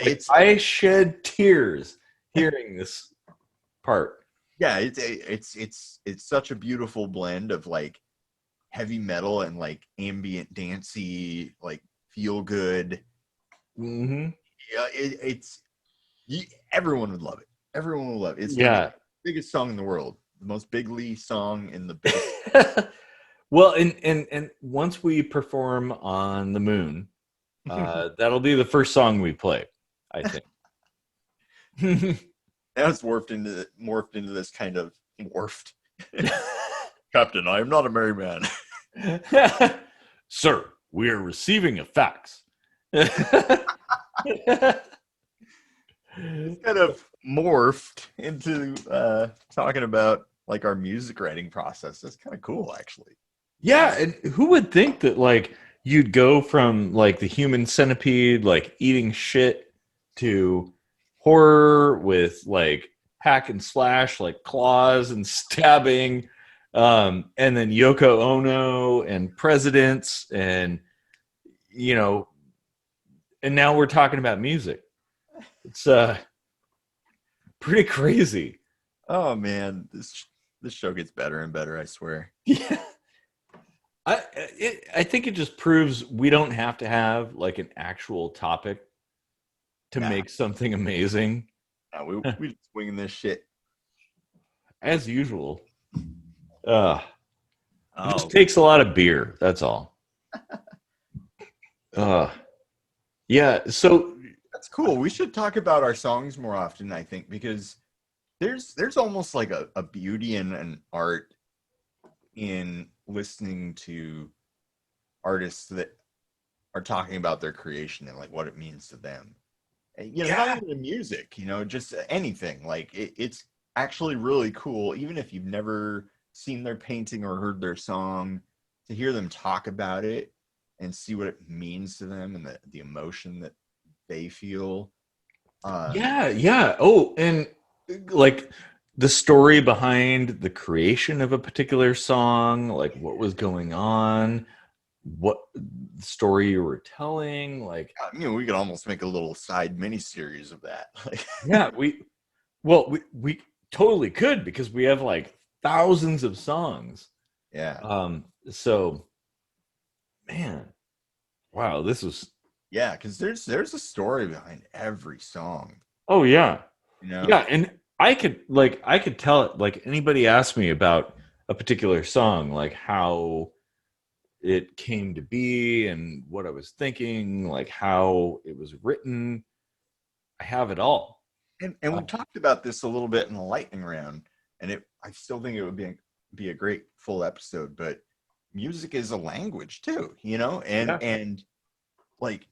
Yeah, I shed tears hearing this part. Yeah, it's such a beautiful blend of like heavy metal and like ambient dancey, like feel good. Mm-hmm. Yeah, everyone would love it. Everyone will love it. It's the biggest song in the world, the most bigly song in the biggest. Well, and once we perform on the moon, that'll be the first song we play, I think. Now it's morphed into this kind of Captain, I am not a merry man. Sir, we are receiving a fax. It's kind of morphed into talking about like our music writing process. That's kind of cool, actually. Yeah, and who would think that like you'd go from like the human centipede, like eating shit, to horror with like hack and slash, like claws and stabbing, and then Yoko Ono and presidents, and and now we're talking about music. It's pretty crazy. Oh man, this show gets better and better, I swear. Yeah. I think it just proves we don't have to have like an actual topic to make something amazing. We just winging this shit as usual. It just takes a lot of beer. That's all. Yeah. So that's cool. We should talk about our songs more often, I think, because there's almost like a beauty and an art in listening to artists that are talking about their creation and like what it means to them. Not even music, just anything. Like it's actually really cool, even if you've never seen their painting or heard their song, to hear them talk about it and see what it means to them and the emotion that they feel. Yeah. Oh, and like the story behind the creation of a particular song, like what was going on, what story you were telling. Like, we could almost make a little side mini series of that. Yeah, we totally could, because we have like thousands of songs. Yeah. So, man, wow, this was. Yeah, because there's a story behind every song. Oh yeah. You know? Yeah, and I could tell it, like anybody asked me about a particular song, like how it came to be and what I was thinking, like how it was written. I have it all. And we talked about this a little bit in the lightning round, and I still think it would be a great full episode, but music is a language too, you know? Yeah. And like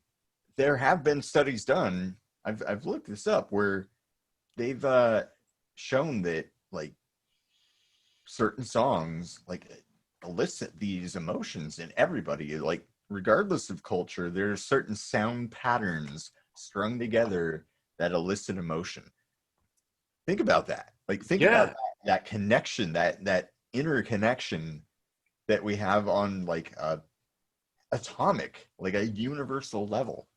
there have been studies done. I've looked this up where they've shown that like certain songs like elicit these emotions in everybody, like regardless of culture. There's certain sound patterns strung together that elicit emotion. Think about that. Like think about Yeah. that connection, that interconnection that we have on like a atomic, like a universal level.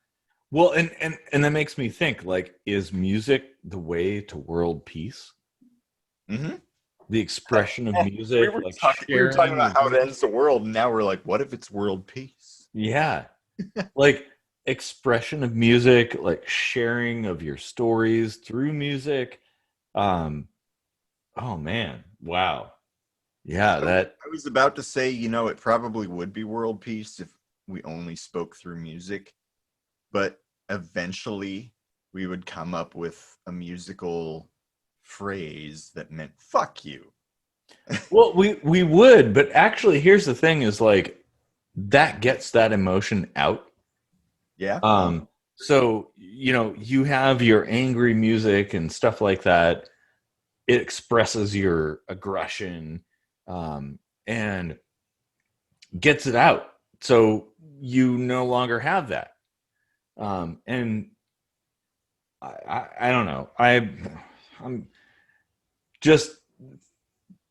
Well, and that makes me think, like, is music the way to world peace? Mm-hmm. The expression of we music, were like talking sharing about of how it music. ends the world, and now we're like, what if it's world peace? Yeah. Like expression of music, like sharing of your stories through music. Um, oh man, wow. Yeah, So that I was about to say, it probably would be world peace if we only spoke through music, but eventually we would come up with a musical phrase that meant fuck you. well, we would, but actually here's the thing is like that gets that emotion out. Yeah. So you have your angry music and stuff like that. It expresses your aggression, and gets it out. So you no longer have that. And I don't know. I'm just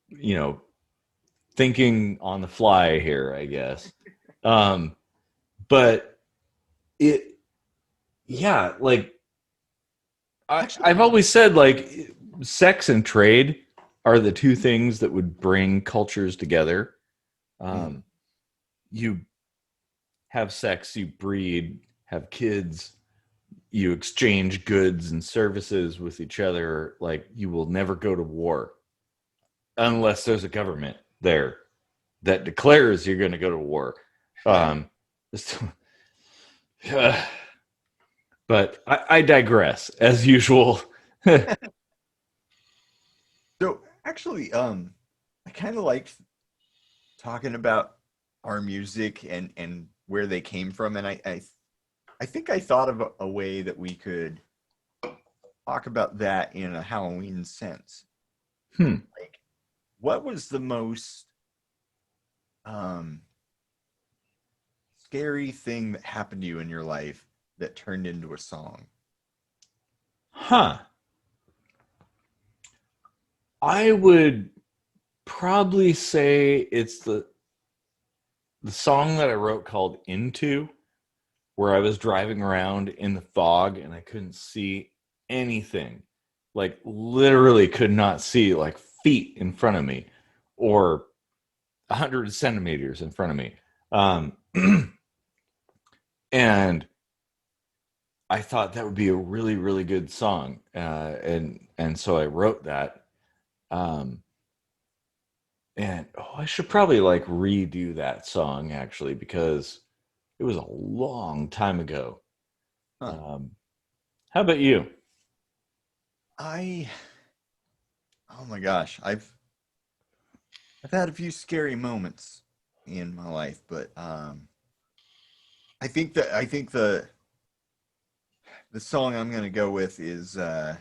you know thinking on the fly here, I guess. Um, but it, yeah, like Actually, I've always said, like sex and trade are the two things that would bring cultures together. mm, Um, you have sex, you breed, have kids, you exchange goods and services with each other. Like you will never go to war unless there's a government there that declares you're going to go to war. Um, but I digress as usual. so actually, I kind of liked talking about our music and where they came from, and I think I thought of a way that we could talk about that in a Halloween sense. Hmm. Like, what was the most um, scary thing that happened to you in your life that turned into a song? Huh. I would probably say it's the song that I wrote called Into, where I was driving around in the fog and I couldn't see anything. Like literally could not see like feet in front of me or 100 centimeters in front of me. Um, and I thought that would be a really, really good song. And so I wrote that. Um, and I should probably like redo that song actually because it was a long time ago. Huh. Um, how about you? I oh my gosh, I've had a few scary moments in my life, but I think the song I'm gonna go with is the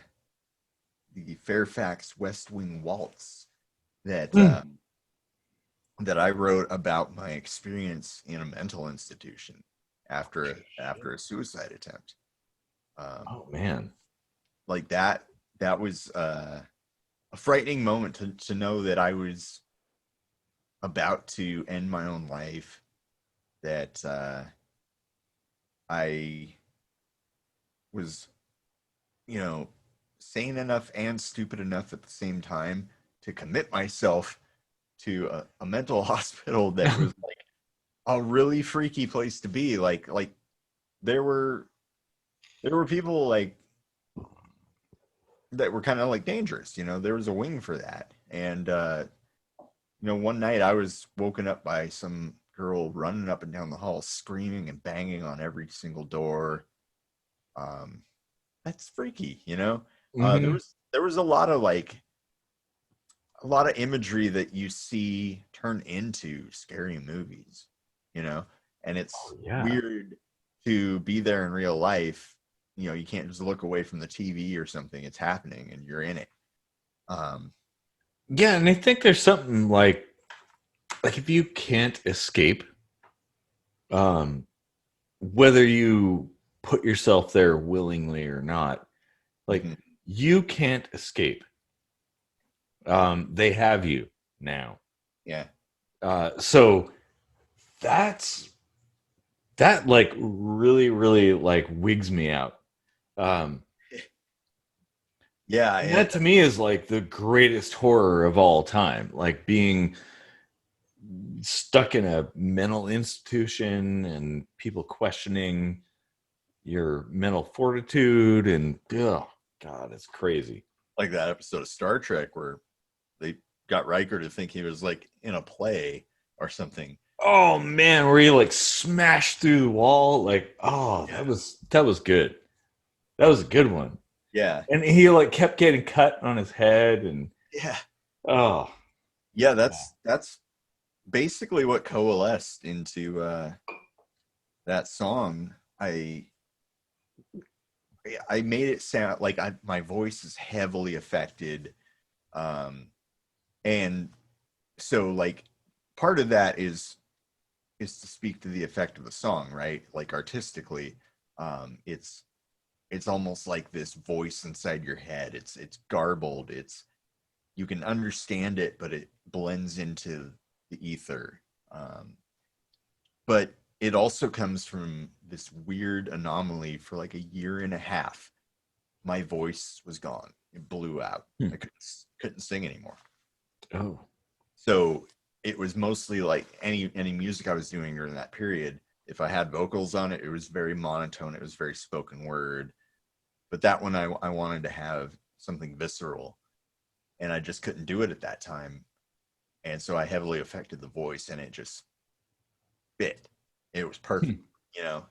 Fairfax West Wing Waltz that Mm. that I wrote about my experience in a mental institution after a suicide attempt. Um, Oh man. like that was a frightening moment to know that I was about to end my own life. That I was, you know, sane enough and stupid enough at the same time to commit myself to a mental hospital that was like a really freaky place to be. Like there were people like that were kind of like dangerous. You know, there was a wing for that. And you know, one night I was woken up by some girl running up and down the hall, screaming and banging on every single door. That's freaky, you know. Mhm. There was a lot of a lot of imagery that you see turn into scary movies, you know, and it's Oh, yeah. weird to be there in real life. You know, you can't just look away from the TV or something. It's happening and you're in it. Um, Yeah, and I think there's something like if you can't escape, um, whether you put yourself there willingly or not, like mhm, you can't escape. They have you now. yeah, So that's that like really, really like wigs me out. Um, yeah, and that to me is like the greatest horror of all time, like being stuck in a mental institution and people questioning your mental fortitude and oh god, it's crazy. like that episode of Star Trek where they got Riker to think he was like in a play or something. Oh man, where you like smashed through the wall, like oh Yeah, that was good. That was a good one. yeah, And he like kept getting cut on his head and yeah, oh yeah. That's basically what coalesced into that song. I made it sound like my voice is heavily affected, um, and so like part of that is to speak to the effect of the song, right? Like artistically, it's almost like this voice inside your head. It's garbled. It's you can understand it, but it blends into the ether. But it also comes from this weird anomaly for like a year and a half. My voice was gone. It blew out. hmm. I couldn't sing anymore. Oh So it was mostly like any music I was doing during that period. If I had vocals on it, it was very monotone. It was very spoken word. But that one I wanted to have something visceral, and I just couldn't do it at that time. And so I heavily affected the voice, and it just fit. It was hmm. perfect, you know.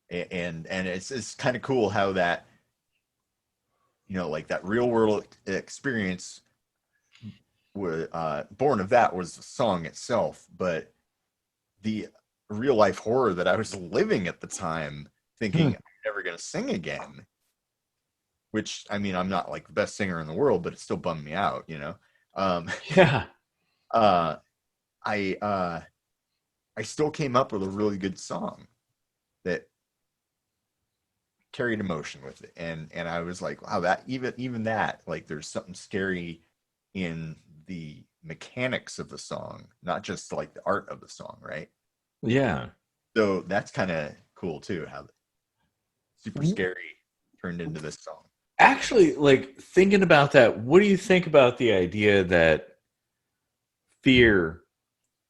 And it's kind of cool how that, you know, like that real world experience was born of that was the song itself, but the real life horror that I was living at the time, thinking Hmm. I'm never gonna sing again. Which I mean, I'm not like the best singer in the world, but it still bummed me out, you know. Um, Yeah. uh, I I still came up with a really good song that carried emotion with it, and I was like, wow, that even that, like, there's something scary in the mechanics of the song, not just like the art of the song, right? Yeah. So that's kind of cool too, how super scary turned into this song. Actually, like thinking about that, what do you think about the idea that fear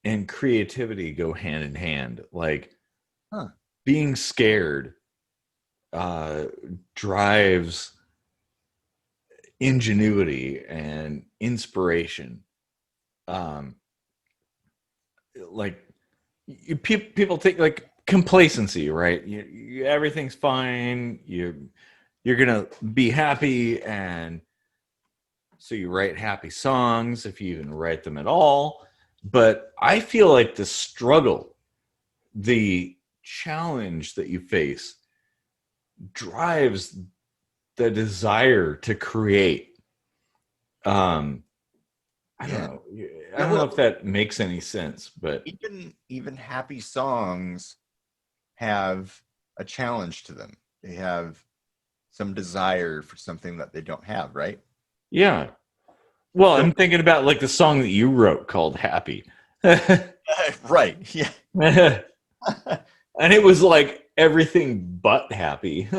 and creativity go hand in hand? Like Huh. being scared uh, drives ingenuity and inspiration. Um, like people think like complacency, right? Everything's fine. You're gonna be happy, and so you write happy songs if you even write them at all. But I feel like the struggle, the challenge that you face drives the desire to create. Um, I don't Yeah. know. I Yeah, don't know if well, that makes any sense, but even happy songs have a challenge to them. They have some desire for something that they don't have, right? yeah. Well, So I'm thinking about like the song that you wrote called Happy. And right, yeah. it was like everything but happy.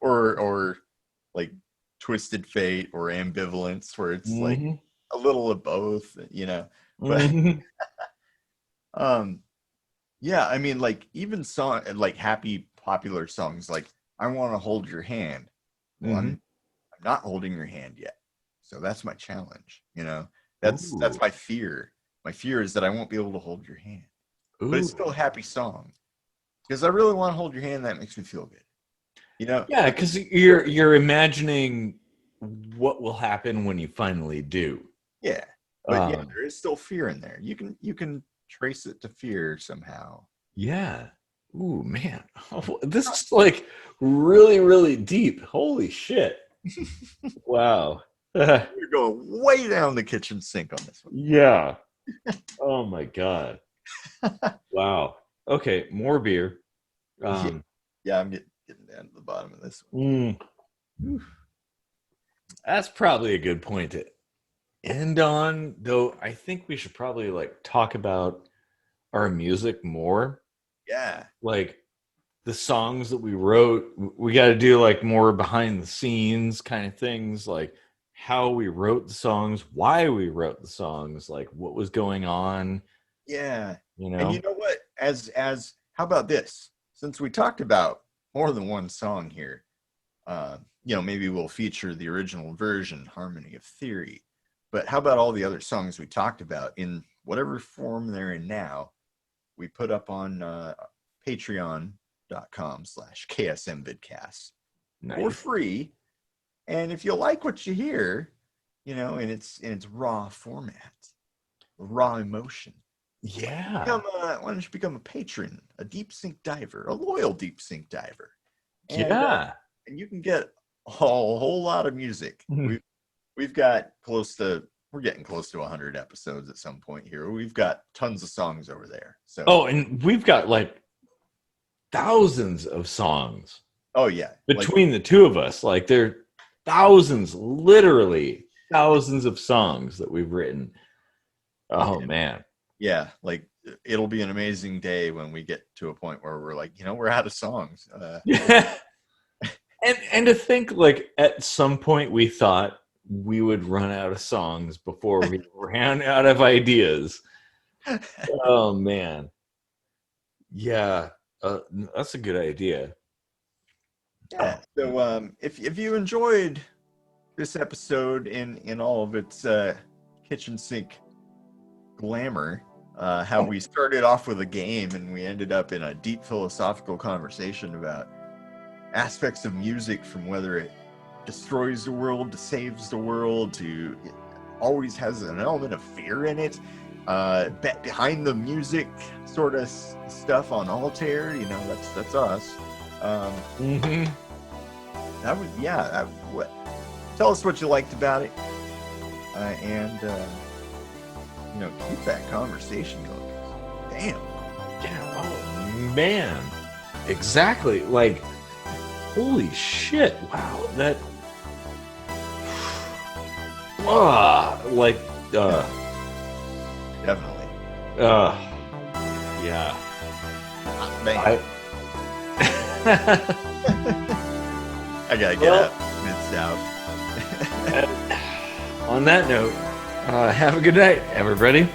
Or like Twisted Fate or Ambivalence, where it's like hmm a little of both, you know. But hmm um yeah, I mean, like even song like happy popular songs like I want to hold your hand. Well, I'm not holding your hand yet. So that's my challenge. That's Ooh. my fear. My fear is that I won't be able to hold your hand. Ooh. But it's still a happy song. Because I really want to hold your hand. That makes me feel good. Yeah, because you're imagining what will happen when you finally do. Yeah. But yeah, there is still fear in there. You can trace it to fear somehow. Yeah. Ooh, man. Oh, this is like really, really deep. Holy shit. Wow. You're going way down the kitchen sink on this one. Yeah. Oh my God. Wow. Okay, more beer. Yeah, I'm getting down to the bottom of this one. That's probably a good point to end on, though. I think we should probably like talk about our music more. Yeah. Like the songs that we wrote, we got to do like more behind the scenes kind of things, like how we wrote the songs, why we wrote the songs, like what was going on. Yeah. You know? And you know what? As how about this? Since we talked about more than one song here, maybe we'll feature the original version, Harmony of Theory. But how about all the other songs we talked about in whatever form they're in now? We put up on patreon.com/KSMvidcast for free. And if you like what you hear, in its raw format, raw emotion, Yeah. why don't you become a patron, a deep sink diver, a loyal deep sink diver? And, Yeah. and you can get a whole lot of music. We've got we're getting close to 100 episodes at some point here. We've got tons of songs over there. So and we've got like thousands of songs. Oh yeah. Between the two of us, like there are thousands, literally thousands of songs that we've written. Oh man. Yeah, like it'll be an amazing day when we get to a point where we're like, we're out of songs. Yeah. And to think like at some point we thought we would run out of songs before we ran out of ideas. Oh man. Yeah, that's a good idea. Yeah. So if you enjoyed this episode in all of its kitchen sink glamour, how we started off with a game and we ended up in a deep philosophical conversation about aspects of music, from whether it destroys the world to saves the world to it always has an element of fear in it, behind the music sort of stuff on ALTAiR, that's us. Tell us what you liked about it, and keep that conversation going. Damn. Yeah. Oh man. Exactly. Like, holy shit! Wow. That. Definitely. Yeah. I gotta get up mid-south. On that note, have a good night, everybody.